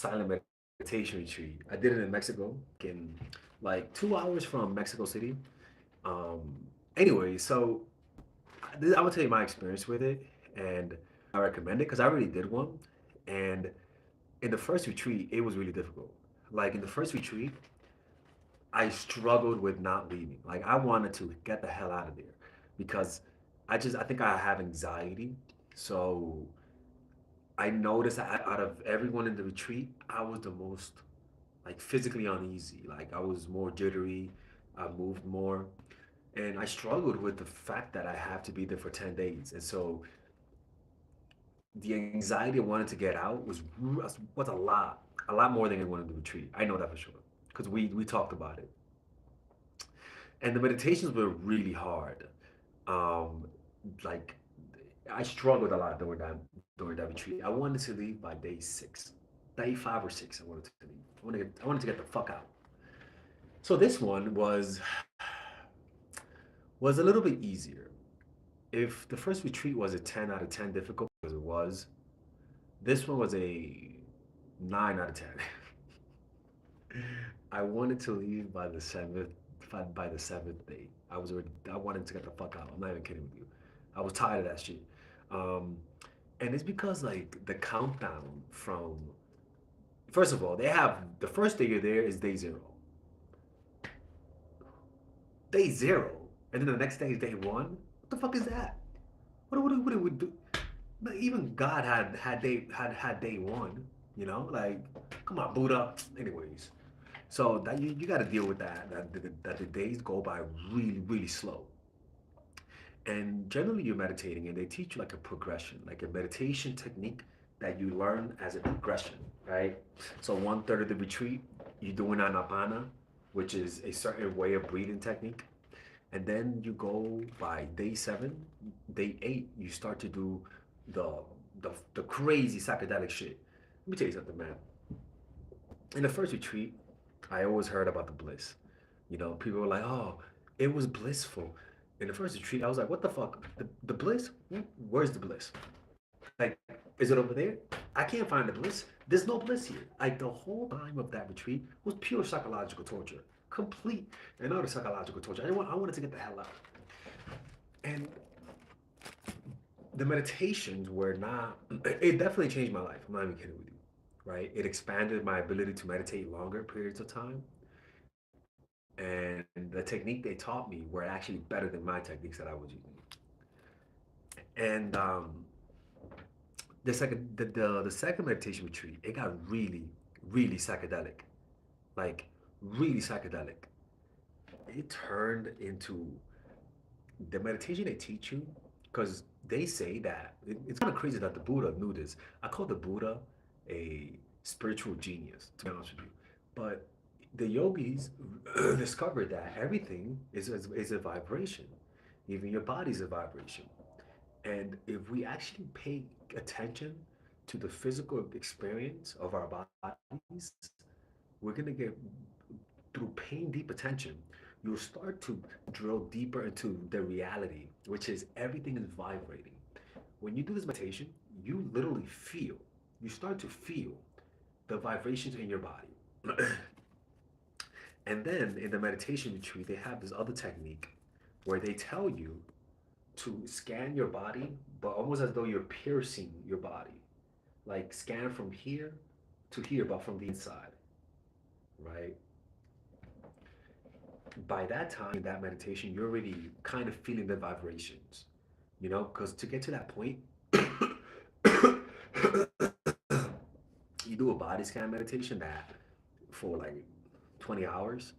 silent meditation retreat. I did it in Mexico, in like 2 hours from Mexico City. Um, anyway, so I'm gonna tell you my experience with it, and I recommend it because I already did one. And in the first retreat, it was really difficult. Like in the first retreat, I struggled with not leaving. Like I wanted to get the hell out of there because I think I have anxiety. So I noticed that out of everyone in the retreat, I was the most like physically uneasy. Like I was more jittery, I moved more, and I struggled with the fact that I have to be there for 10 days. And so the anxiety I wanted to get out was a lot more than anyone in the retreat. I know that for sure because we talked about it, and the meditations were really hard. Um, like I struggled a lot during that retreat. I wanted to leave by day 6, day 5 or 6. I wanted to leave. I wanted to get the fuck out. So this one was a little bit easier. If the first retreat was a 10 out of 10 difficult as it was, this one was a 9 out of 10. I wanted to leave by the seventh day. I wanted to get the fuck out. I'm not even kidding with you. I was tired of that shit. Um, and it's because like the countdown from first of all, they have the first day you're there is day zero. Day zero. And then the next day is day one? What the fuck is that? What do we do? Even God had day one, you know? Like, come on, Buddha. Anyways. So that you got to deal with that the days go by really slow. And generally you're meditating and they teach you like a progression, like a meditation technique that you learn as a progression, right? So 1/3 of the retreat, you're doing anapana, which is a certain way of breathing technique. And then you go by day 7, day 8, you start to do the the crazy psychedelic shit. Let me tell you something, man. In the first retreat, I always heard about the bliss. You know, people were like, "Oh, it was blissful." In the first retreat, I was like, "What the fuck? The bliss? Where's the bliss? Like, is it over there? I can't find the bliss. There's no bliss here." Like the whole time of that retreat was pure psychological torture, complete and utter psychological torture. I wanted to get the hell out. And the meditations were not. It definitely changed my life. I'm not even kidding with you, right? It expanded my ability to meditate longer periods of time. And the technique they taught me were actually better than my techniques that I was using. And the second meditation retreat, it got really psychedelic, like really psychedelic. It turned into the meditation they teach you, because they say that it's kind of crazy that the Buddha knew this. I call the Buddha a spiritual genius, to be honest with you. But the yogis discovered that everything is a vibration. Even your body's a vibration. And if we actually pay attention to the physical experience of our bodies, we're gonna get through paying deep attention, you'll start to drill deeper into the reality, which is everything is vibrating. When you do this meditation, you literally feel, you start to feel the vibrations in your body. And then in the meditation retreat, they have this other technique where they tell you to scan your body, but almost as though you're piercing your body. Like scan from here to here, but from the inside, right? By that time in that meditation, you're already kind of feeling the vibrations, you know, because to get to that point, you do a body scan meditation that for like 20 hours,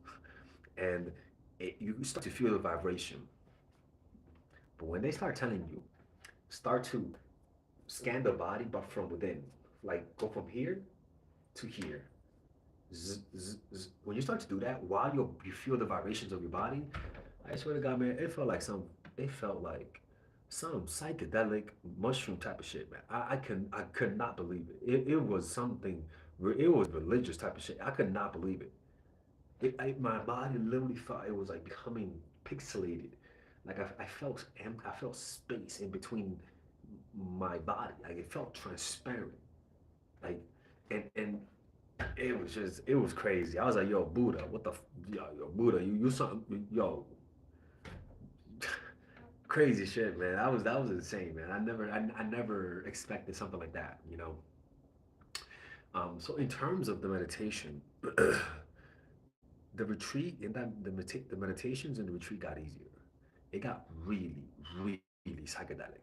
and you start to feel the vibration. But when they start telling you, start to scan the body, but from within, like go from here to here. When you start to do that, while you feel the vibrations of your body, I swear to God, man, it felt like some psychedelic mushroom type of shit, man. I could not believe it. It was something, it was religious type of shit. I could not believe it. My body literally felt it was like becoming pixelated. Like I felt space in between my body. Like it felt transparent. Like, and it was crazy. I was like, yo, Buddha, what the, yo, Buddha, you something, yo, crazy shit, man. That was insane, man. I never expected something like that, you know. So in terms of the meditation, the retreat and the meditations in the retreat got easier. It got really, really psychedelic.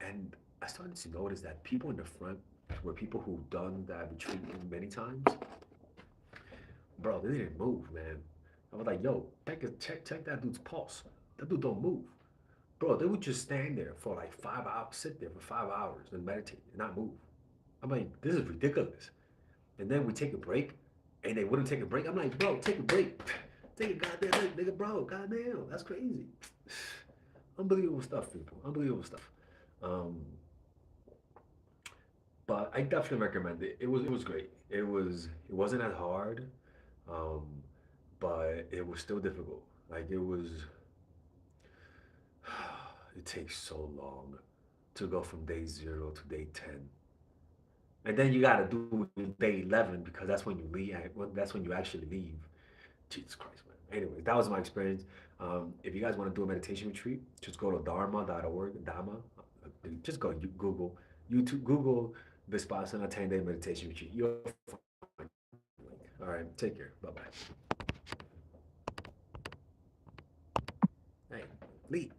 And I started to notice that people in the front were people who've done that retreat many times. Bro, they didn't move, man. I was like, yo, check that dude's pulse. That dude don't move. Bro, they would just stand there for like 5 hours, sit there for 5 hours and meditate and not move. I'm like, this is ridiculous. And then we take a break and they wouldn't take a break. I'm like, bro, take a break. Take a goddamn break, nigga, bro. Goddamn, that's crazy. Unbelievable stuff, people. Unbelievable stuff. Um, but I definitely recommend it. It was great. It wasn't as hard, um, but it was still difficult. Like it was, it takes so long to go from day 0 to day 10. And then you gotta do day 11 because that's when you leave. That's when you actually leave. Jesus Christ, man. Anyways, that was my experience. If you guys want to do a meditation retreat, just go to dharma.org. Dharma. Just go Google, YouTube, Google Vispassana 10-day meditation retreat. You'll find the link. All right, take care. Bye bye. Hey, leave.